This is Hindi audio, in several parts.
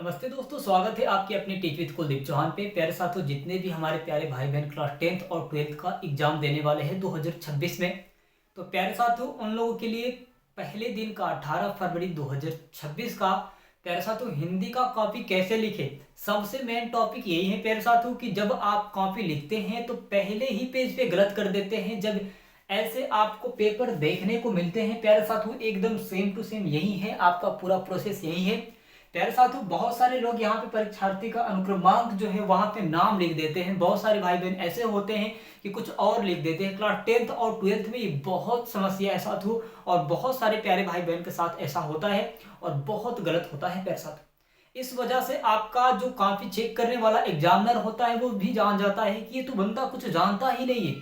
नमस्ते दोस्तों, स्वागत है आपके अपने टीच विद कुलदीप चौहान पे। प्यारे साथियों, जितने भी हमारे प्यारे भाई बहन क्लास 10th और 12th का एग्जाम देने वाले हैं 2026 में, तो प्यारे साथियों उन लोगों के लिए पहले दिन का 18 फरवरी 2026 का प्यारे साथियों हिंदी का कॉपी कैसे लिखे, सबसे मेन टॉपिक यही है प्यारे साथियों कि जब आप कॉपी लिखते हैं तो पहले ही पेज पे गलत कर देते हैं। जब ऐसे आपको पेपर देखने को मिलते हैं प्यारे साथियों, एकदम सेम टू सेम यही है, आपका पूरा प्रोसेस यही है प्यारे साथियों। बहुत सारे लोग यहाँ पे परीक्षार्थी का अनुक्रमांक जो है वहां पे नाम लिख देते हैं। बहुत सारे भाई बहन ऐसे होते हैं कि कुछ और लिख देते हैं। क्लास 10th और 12th में ये बहुत समस्या है साथियों, और बहुत सारे प्यारे भाई बहन के साथ ऐसा होता है और बहुत गलत होता है प्यारे साथियों। इस वजह से आपका जो कॉपी चेक करने वाला एग्जामिनर होता है वो भी जान जाता है कि ये तो बंदा कुछ जानता ही नहीं है,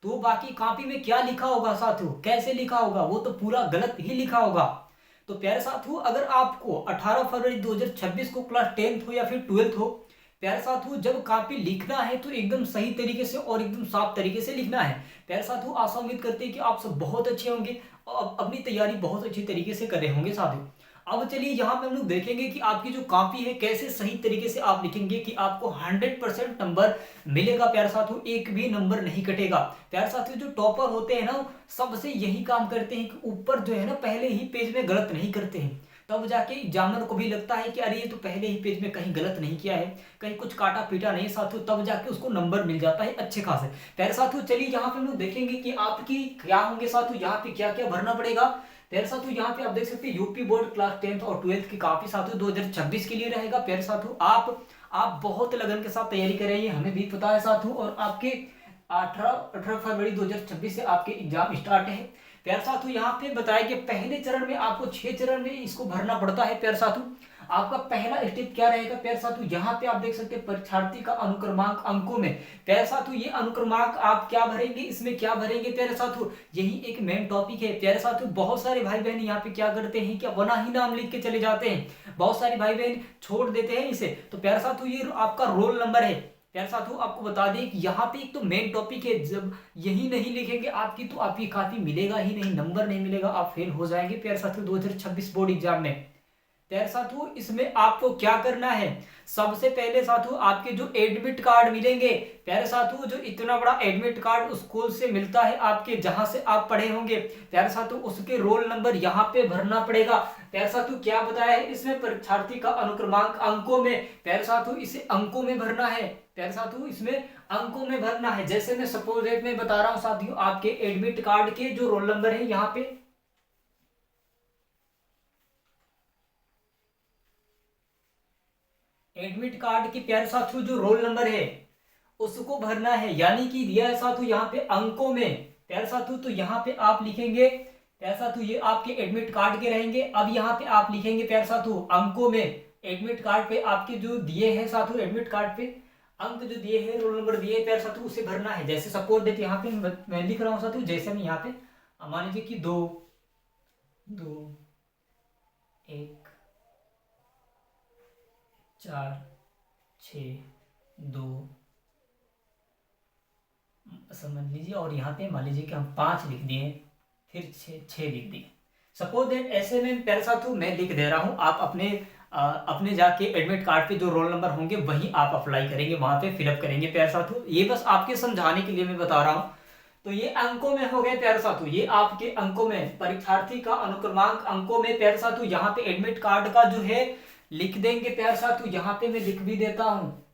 तो बाकी कॉपी में क्या लिखा होगा साथियों, कैसे लिखा होगा, वो तो पूरा गलत ही लिखा होगा। तो प्यारे साथियों, अगर आपको 18 फरवरी 2026 को क्लास 10th हो या फिर 12th हो, प्यारे साथियों जब कॉपी लिखना है तो एकदम सही तरीके से और एकदम साफ तरीके से लिखना है। प्यारे साथियों, आशा उम्मीद करते हैं कि आप सब बहुत अच्छे होंगे और अपनी तैयारी बहुत अच्छी तरीके से कर रहे होंगे साथियों। अब चलिए यहाँ पे हम लोग देखेंगे कि आपकी जो कॉपी है कैसे सही तरीके से आप लिखेंगे कि आपको 100% नंबर मिलेगा। प्यारे साथियों, एक भी नंबर नहीं कटेगा। प्यारे साथियों, जो टॉपर होते हैं ना, सबसे यही काम करते हैं कि ऊपर जो है ना पहले ही पेज में गलत नहीं करते हैं, तब जाके एग्जामिनर को भी लगता है कि अरे ये तो पहले ही पेज में कहीं गलत नहीं किया है, कहीं कुछ काटा पीटा नहीं साथियों, तब जाके उसको नंबर मिल जाता है अच्छे खासे। प्यारे साथियों, चलिए यहाँ पे हम लोग देखेंगे कि आपकी क्या होंगे साथियों, यहाँ पे क्या क्या भरना पड़ेगा। प्यारे साथियों, यहाँ पे आप देख सकते हैं यूपी बोर्ड क्लास 10th और 12th की काफी साथियों 2026 के लिए रहेगा। प्यारे साथियों, आप बहुत लगन के साथ तैयारी कर रहे हैं, हमें भी पता है साथियों, और आपके 18 फरवरी 2026 से आपके एग्जाम स्टार्ट है। प्यारे साथियों, यहाँ पे बताया कि पहले चरण में आपको 6 चरण में इसको भरना पड़ता है। प्यारे साथियों, आपका पहला स्टेप क्या रहेगा प्यारे साथियों, यहाँ पे आप देख सकते हैं परीक्षार्थी का अनुक्रमांक अंकों में। प्यारे साथियों, ये अनुक्रमांक आप क्या भरेंगे, इसमें क्या भरेंगे प्यारे साथियों, यही एक मेन टॉपिक है। प्यारे साथियों, बहुत सारे भाई बहन यहाँ पे क्या करते हैं, क्या बना ही नाम लिख के चले जाते हैं, बहुत सारे भाई बहन छोड़ देते हैं इसे। तो प्यारे साथियों, ये आपका रोल नंबर है। प्यारे साथियों, आपको बता दें कि यहाँ पे एक तो मेन टॉपिक है, जब यही नहीं लिखेंगे आपकी तो आपकी कॉपी मिलेगा ही नहीं, नंबर नहीं मिलेगा, आप फेल हो जाएंगे प्यारे साथियों 2026 बोर्ड एग्जाम में। प्यारे साथियों, इसमें आपको क्या करना है, सबसे पहले साथियों आपके जो एडमिट कार्ड मिलेंगे, प्यारे साथियों जो इतना बड़ा एडमिट कार्ड स्कूल से मिलता है आपके जहां से आप पढ़े होंगे, प्यारे साथियों उसके रोल नंबर यहाँ पे भरना पड़ेगा। प्यारे साथियों, क्या बताया है इसमें परीक्षार्थी का अनुक्रमांक अंकों में, प्यारे साथियों इसे अंकों में भरना है। प्यारे साथियों, इसमें अंकों में भरना है। जैसे मैं सपोज डेट में बता रहा हूं साथियों, आपके एडमिट कार्ड के जो रोल नंबर है यहाँ पे, एडमिट कार्ड के प्यारे साथियों जो रोल नंबर है उसको भरना है, यानी कि दिया है साथियों यहाँ पे अंकों में। प्यारे साथियों, तो यहाँ पे आप लिखेंगे प्यारे साथियों, ये आपके एडमिट कार्ड के रहेंगे। अब यहाँ पे आप लिखेंगे प्यारे साथियों अंकों में, एडमिट कार्ड पे आपके जो दिए हैं साथियों, एडमिट कार्ड पे अंक जो दिए हैं, रोल नंबर दिए हैं प्यारे साथियों, उसे भरना है। जैसे सपोज देते यहाँ पे मैं लिख रहा हूँ साथियों, जैसे मैं यहाँ पे मान लीजिए कि 2 2 1 4 6 2 समझ लीजिए, और यहाँ पे मान लीजिए कि हम 5 लिख दिए, फिर 6 लिख दिए। सपोज दैट ऐसे में प्यारे साथियों मैं लिख दे रहा हूँ, आप अपने जाके एडमिट कार्ड पे जो रोल नंबर होंगे वही आप अप्लाई करेंगे, वहां पे फिलअप करेंगे प्यारे साथियों। ये बस आपके समझाने के लिए मैं बता रहा हूँ। तो ये अंकों में हो गए प्यारे साथियों, ये आपके अंकों में परीक्षार्थी का अनुक्रमांक अंकों में। प्यारे साथियों, यहाँ पे एडमिट कार्ड का जो है लिख देंगे प्यारे साथियों, यहाँ पे मैं लिख भी देता हूँ,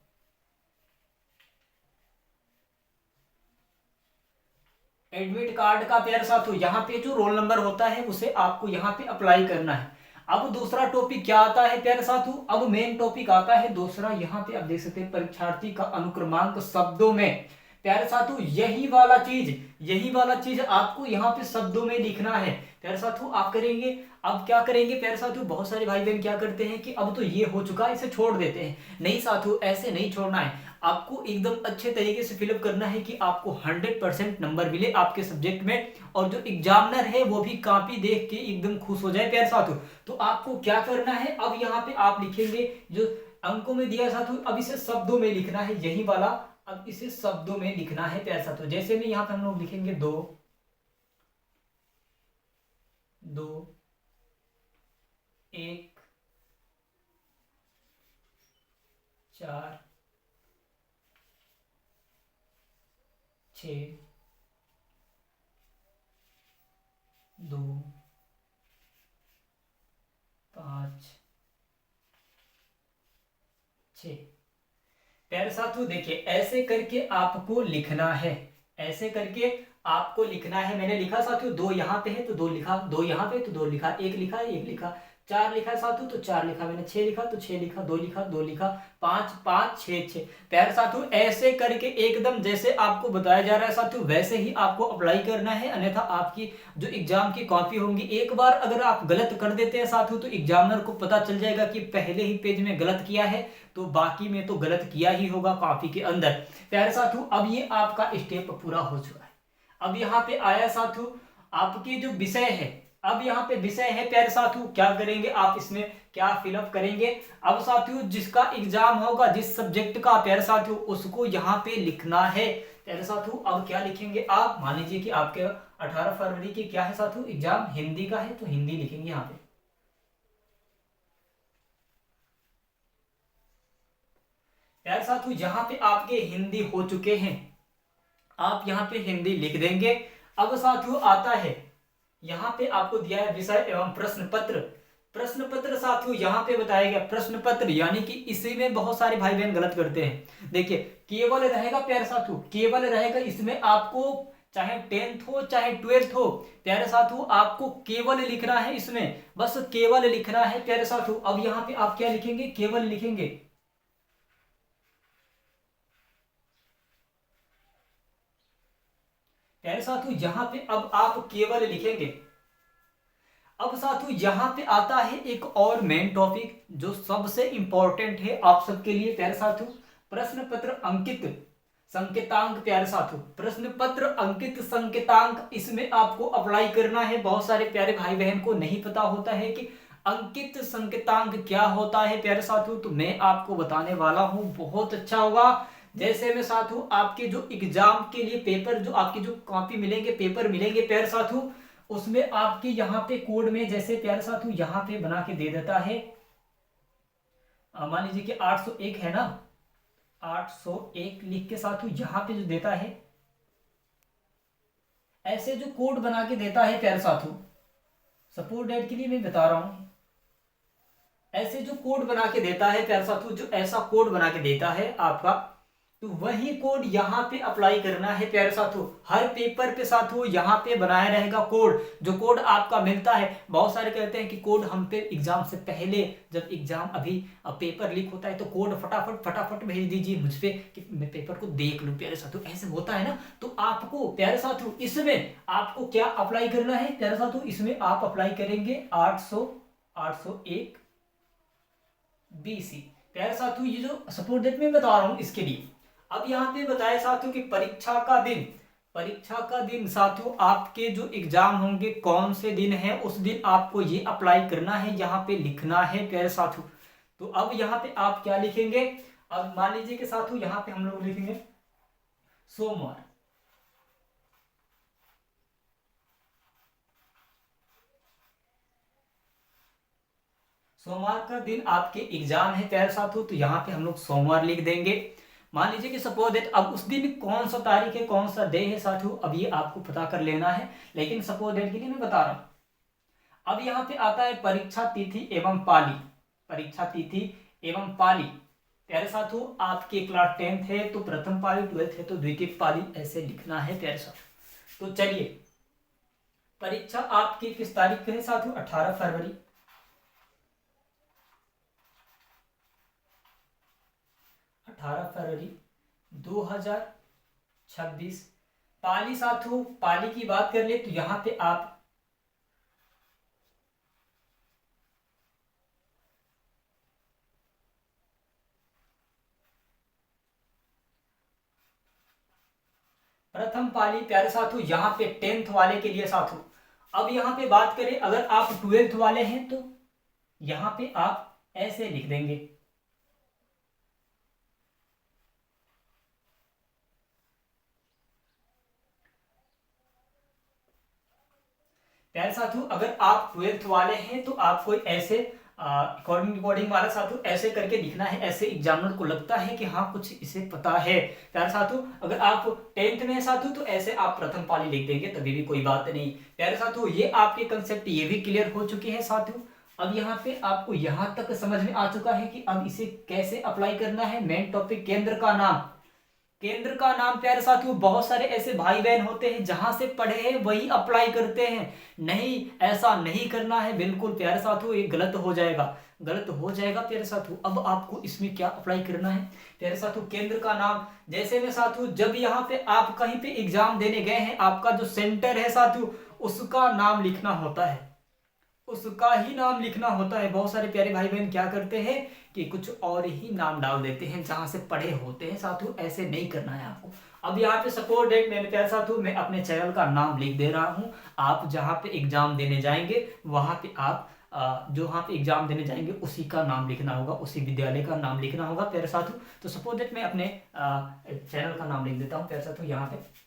एडमिट कार्ड का प्यारे साथियों यहाँ पे जो रोल नंबर होता है उसे आपको यहाँ पे अप्लाई करना है। अब दूसरा टॉपिक क्या आता है प्यारे साथियों, अब मेन टॉपिक आता है दूसरा, यहाँ पे आप देख सकते हैं परीक्षार्थी का अनुक्रमांक शब्दों में। प्यारे साथियों, यही वाला चीज आपको यहाँ पे शब्दों में लिखना है। प्यारे साथियों, आप करेंगे, अब क्या करेंगे प्यारे साथियों, बहुत सारे भाई बहन क्या करते हैं कि अब तो ये हो चुका है इसे छोड़ देते हैं। नहीं साथियों, ऐसे नहीं छोड़ना है, आपको एकदम अच्छे तरीके से फिलअप करना है कि आपको 100% नंबर मिले आपके सब्जेक्ट में, और जो एग्जामिनर है वो भी कॉपी देख के एकदम खुश हो जाए प्यारे साथियों। तो आपको क्या करना है, अब यहाँ पे आप लिखेंगे जो अंकों में दिया साथियों, अब इसे शब्दों में लिखना है, यही वाला अब इसे शब्दों में लिखना है प्यारे साथियों। जैसे में यहाँ पे हम लोग लिखेंगे 2 2 1 4 6 2 5 6। प्यारे साथियों देखिए, ऐसे करके आपको लिखना है, ऐसे करके आपको लिखना है। मैंने लिखा साथियों, 2 यहाँ पे है तो 2 लिखा, 2 यहाँ पे तो 2 लिखा, 1 लिखा 1 लिखा, 4 लिखा साथियों तो 4 लिखा मैंने, 6 लिखा तो 6 लिखा, 2 लिखा 2 लिखा, 5 5 6 6। प्यारे साथियों ऐसे करके एकदम जैसे आपको बताया जा रहा है साथियों, वैसे ही आपको अप्लाई करना है, अन्यथा आपकी जो एग्जाम की कॉपी होंगी, एक बार अगर आप गलत कर देते हैं साथियों तो एग्जामिनर को पता चल जाएगा कि पहले ही पेज में गलत किया है, तो बाकी में तो गलत किया ही होगा कॉपी के अंदर। प्यारे साथियों अब ये आपका स्टेप पूरा हो चुका है। अब यहाँ पे आया साथियों आपके जो विषय है, अब यहाँ पे विषय है प्यारे साथियों, क्या करेंगे आप इसमें क्या फिलअप करेंगे। अब साथियों जिसका एग्जाम होगा, जिस सब्जेक्ट का प्यारे साथियों, उसको यहाँ पे लिखना है। प्यारे साथियों अब क्या लिखेंगे आप, मान लीजिए कि आपके 18 फरवरी की क्या है साथियों एग्जाम, हिंदी का है, तो हिंदी लिखेंगे यहाँ पे। प्यारे साथियों यहाँ पे आपके हिंदी हो चुके हैं, आप यहाँ पे हिंदी लिख देंगे। अब साथियों आता है, यहाँ पे आपको दिया है विषय एवं प्रश्न पत्र। प्रश्न पत्र साथियों यहाँ पे बताया गया प्रश्न पत्र, यानी कि इसी में बहुत सारे भाई बहन गलत करते हैं। देखिए केवल रहेगा प्यारे साथियों, केवल रहेगा इसमें, आपको चाहे 10th हो चाहे 12th हो, प्यारे साथियों आपको केवल लिखना है इसमें, बस केवल लिखना है प्यारे साथियों। अब यहाँ पे आप क्या लिखेंगे, केवल लिखेंगे। प्यारे साथियों यहाँ पे अब आप केवल लिखेंगे। अब साथियों यहाँ पे आता है एक और मेन टॉपिक जो सबसे इंपॉर्टेंट है आप सबके लिए प्यारे साथियों, प्रश्न पत्र अंकित संकेतांक। प्यारे साथियों प्रश्न पत्र अंकित संकेतांक, इसमें आपको अप्लाई करना है। बहुत सारे प्यारे भाई बहन को नहीं पता होता है कि अंकित संकेतांक क्या होता है प्यारे साथियों, तो मैं आपको बताने वाला हूं, बहुत अच्छा होगा। जैसे में साथियों आपके जो एग्जाम के लिए पेपर, जो आपकी जो कॉपी मिलेंगे, पेपर मिलेंगे प्यारे साथियों, उसमें आपके यहाँ पे कोड में जैसे प्यारे साथियों यहाँ पे बना के दे देता है, मान लीजिए कि 801 है ना, 801 लिख के साथियों यहाँ पे जो देता है, ऐसे जो कोड बना के देता है प्यारे साथियों, सपोर्ट डेट के लिए मैं बता रहा हूं, ऐसे जो कोड बना के देता है प्यारे साथियों, जो ऐसा कोड बना के देता है आपका, तो वही कोड यहाँ पे अप्लाई करना है प्यारे साथियों। हर पेपर पे साथियों यहाँ पे बनाया रहेगा कोड, जो कोड आपका मिलता है। बहुत सारे कहते हैं कि कोड हम पे एग्जाम से पहले, जब एग्जाम अभी पेपर लीक होता है तो कोड फटाफट फटाफट भेज दीजिए मुझ पे कि मैं पेपर को देख लूं प्यारे साथियों, ऐसे होता है ना। तो आपको प्यारे साथियों इसमें आपको क्या अप्लाई करना है प्यारे साथियों, इसमें आप अप्लाई करेंगे 801 BC। प्यारे साथियों ये जो सपोर्ट डेट में बता रहा हूं इसके लिए, अब यहाँ पे बताया साथियों कि परीक्षा का दिन, परीक्षा का दिन साथियों आपके जो एग्जाम होंगे कौन से दिन है, उस दिन आपको ये अप्लाई करना है, यहाँ पे लिखना है प्यारे साथियों। तो अब यहाँ पे आप क्या लिखेंगे, अब मान लीजिए कि साथियों यहाँ पे हम लोग लिखेंगे सोमवार। सोमवार का दिन आपके एग्जाम है प्यारे साथियों, तो यहाँ पे हम लोग सोमवार लिख देंगे। मान लीजिए कि सपोज दैट अब उस दिन कौन सा तारीख है, कौन सा डे है साथियों, अब ये आपको पता कर लेना है, लेकिन सपोज दैट के लिए मैं बता रहा हूं। अब यहाँ पे आता है परीक्षा तिथि एवं पाली, परीक्षा तिथि एवं पाली। प्यारे साथियों आपके क्लास 10th है तो प्रथम पाली, 12th है तो द्वितीय पाली, ऐसे लिखना है प्यारे साथियों। तो चलिए परीक्षा आपकी किस तारीख पे है साथियों, 18 फरवरी, 18 फरवरी 2026। पाली साथियों, पाली की बात कर ले तो यहां पे आप प्रथम पाली प्यारे साथियों यहां पे 10th वाले के लिए साथियों। अब यहां पे बात करें अगर आप 12th वाले हैं तो यहां पे आप ऐसे लिख देंगे। प्यारे साथियों अगर आप 12th वाले हैं तो आपको ऐसे अकॉर्डिंग रिकॉर्डिंग वाला साथियों ऐसे करके लिखना है, ऐसे एग्जामिनर को लगता है कि हाँ कुछ इसे पता है। प्यारे साथियों अगर आप 10th में है साथियों तो ऐसे आप प्रथम पाली लिख देंगे तभी भी कोई बात नहीं। प्यारे साथियों ये आपके कंसेप्ट ये भी क्लियर हो चुके हैं साथियों। अब यहाँ पे आपको यहाँ तक समझ में आ चुका है कि अब इसे कैसे अप्लाई करना है। मेन टॉपिक केंद्र का नाम। केंद्र का नाम प्यारे साथियों बहुत सारे ऐसे भाई बहन होते हैं जहां से पढ़े हैं वही अप्लाई करते हैं। नहीं, ऐसा नहीं करना है बिल्कुल प्यारे साथियों, ये गलत हो जाएगा, गलत हो जाएगा प्यारे साथियों। अब आपको इसमें क्या अप्लाई करना है प्यारे साथियों, केंद्र का नाम। जैसे में साथियों जब यहाँ पे आप कहीं पे एग्जाम देने गए हैं, आपका जो सेंटर है साथियों उसका नाम लिखना होता है, उसका ही नाम लिखना होता है। बहुत सारे प्यारे भाई बहन क्या करते हैं कि कुछ और ही नाम डाल देते हैं जहां से पढ़े होते हैं साथियों, ऐसे नहीं करना है आपको। अब यहाँ पे सपोज डेट मेरे प्यारे साथियों मैं अपने चैनल का नाम लिख दे रहा हूँ। आप जहाँ पे एग्जाम देने जाएंगे वहां पे आप जो वहाँ पे एग्जाम देने जाएंगे उसी का नाम लिखना होगा, उसी विद्यालय का नाम लिखना होगा प्यारे साथियों। तो सपोज डेट मैं अपने चैनल का नाम लिख देता हूँ प्यारे साथियों यहाँ पे।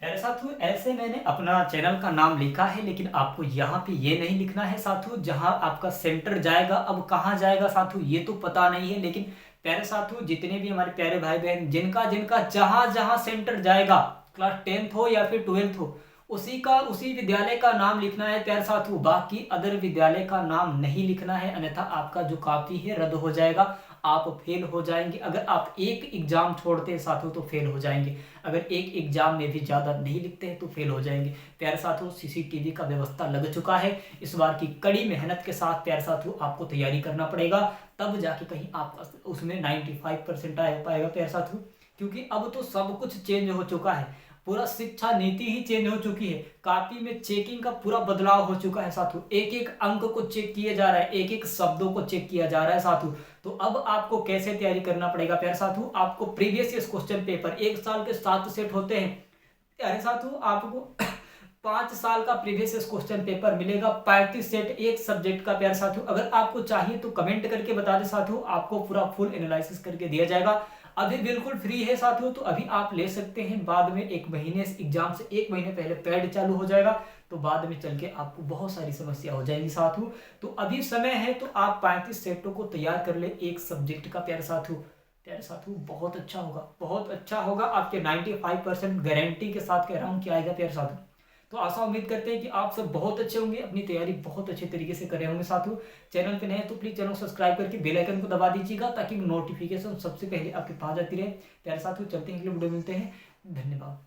प्यारे साथियों ऐसे मैंने अपना चैनल का नाम लिखा है, लेकिन आपको यहाँ पे ये नहीं लिखना है साथियों जहाँ आपका सेंटर जाएगा। अब कहाँ जाएगा साथियों ये तो पता नहीं है, लेकिन प्यारे साथियों जितने भी हमारे प्यारे भाई बहन जिनका जिनका जहाँ जहाँ सेंटर जाएगा, क्लास 10th हो या फिर 12th हो, उसी विद्यालय का नाम लिखना है प्यारे साथियों। बाकी अदर विद्यालय का नाम नहीं लिखना है, अन्यथा आपका जो कॉपी है रद्द हो जाएगा, आप फेल हो जाएंगे। अगर आप एक एग्जाम छोड़ते हैं साथियों तो फेल हो जाएंगे, अगर एक एग्जाम में भी ज़्यादा नहीं लिखते हैं तो फेल हो जाएंगे। प्यारे साथियों सीसीटीवी का व्यवस्था लग चुका है, इस बार की कड़ी मेहनत के साथ प्यारे साथियों आपको तैयारी करना पड़ेगा, तब जाके कहीं आप उसमें 95% आ पाएगा प्यारे साथियों। क्योंकि अब तो सब कुछ चेंज हो चुका है, पूरा शिक्षा नीति ही चेंज हो चुकी है, कॉपी में चेकिंग का पूरा बदलाव हो चुका है साथियों। एक एक अंक को चेक किया जा रहा है, एक एक शब्दों को चेक किया जा रहा है साथियों। तो अब आपको कैसे तैयारी करना पड़ेगा प्यारे साथियों, आपको प्रीवियस ईयर क्वेश्चन पेपर 1 साल के 7 सेट होते हैं प्यारे साथियों, आपको 5 साल का प्रीवियस ईयर क्वेश्चन पेपर मिलेगा, 35 सेट एक सब्जेक्ट का प्यारे साथियों। अगर आपको चाहिए तो कमेंट करके बता दें साथियों, आपको पूरा फुल एनालिसिस करके दिया जाएगा। अभी बिल्कुल फ्री है साथियों, तो अभी आप ले सकते हैं। बाद में 1 महीने एग्जाम से 1 महीने पहले पेड चालू हो जाएगा, तो बाद में चल के आपको बहुत सारी समस्या हो जाएगी साथियों। तो अभी समय है, तो आप 35 सेटों को तैयार कर ले एक सब्जेक्ट का प्यारे साथियों। प्यारे साथियों बहुत अच्छा होगा, बहुत अच्छा होगा, आपके 95% गारंटी के साथ कह रहा हूँ कि आएगा प्यारे साथियों। तो आशा उम्मीद करते हैं कि आप सब बहुत अच्छे होंगे, अपनी तैयारी बहुत अच्छे तरीके से कर रहे होंगे साथियों। चैनल पे नए हैं तो प्लीज चैनल को सब्सक्राइब करके बेल आइकन को दबा दीजिएगा, ताकि नोटिफिकेशन सबसे पहले आपके पास आती रहे। प्यारे साथियों चलते हैं, अगले वीडियो मिलते हैं, धन्यवाद।